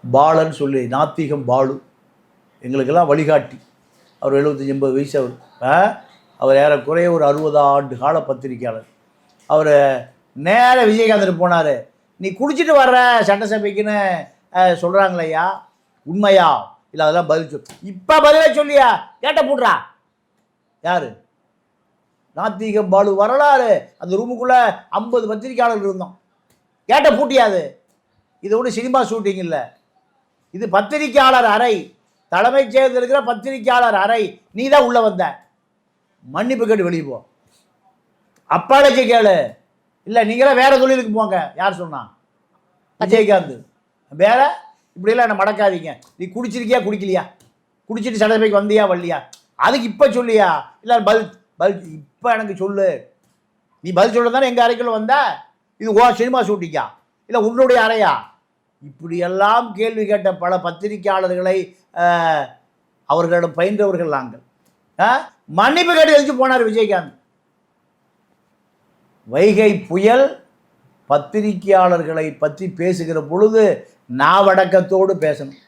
பாலன் சொல்லி நாத்திகம் பாலு எங்களுக்கெல்லாம் வழிகாட்டி. அவர் 75-80 வயசு. அவர் ஏறக்குறைய ஒரு 60 ஆண்டு கால பத்திரிக்கையாளர். அவர் நேர விஜயகாந்த் போனார். நீ குடிச்சிட்டு வர்ற சட்டசபைக்குன்னு சொல்கிறாங்களையா, உண்மையா இல்லை? அதெல்லாம் பதில் சொல். இப்போ பதிலே சொல்லியா? கேட்ட போடுறா. யார்? நாத்திகம் பாலு. வரலாறு. அந்த ரூமுக்குள்ளே 50 பத்திரிக்கையாளர்கள் இருந்தோம். கேட்ட பூட்டியாது. இது ஒன்றும் சினிமா ஷூட்டிங் இல்லை. இது பத்திரிக்கையாளர் அறை. தலைமைச் செயலர் இருக்கிற பத்திரிக்கையாளர் அறை. நீ தான் உள்ளே வந்த. மன்னிப்பு கேட்டு வெளியே போ. அப்பாலஜி கேளு. இல்லை நீங்களாம் வேற தொழிலுக்கு போங்க. யார் சொன்னா? விஜயகாந்த். வேற இப்படியெல்லாம் என்ன மடக்காதீங்க. நீ குடிச்சிருக்கியா குடிக்கலையா? குடிச்சிட்டு சட்டசபைக்கு வந்தியா வரலையா? அதுக்கு இப்போ சொல்லியா? இல்லை பதில் இப்போ எனக்கு சொல்லு. நீ பதில் சொல்ல தானே எங்கள் அறைக்குள்ள வந்த. இது சினிமா ஷூட்டிங்கா இல்லை உன்னுடைய அறையா? இப்படியெல்லாம் கேள்வி கேட்ட பல பத்திரிகையாளர்களை அவர்களிடம் பயின்றவர்கள் நாங்கள். மன்னிப்பு கேட்டு எழுதி போனார் விஜயகாந்த். வைகை புயல் பத்திரிகையாளர்களை பற்றி பேசுகிற பொழுது நாவடக்கத்தோடு பேசணும்.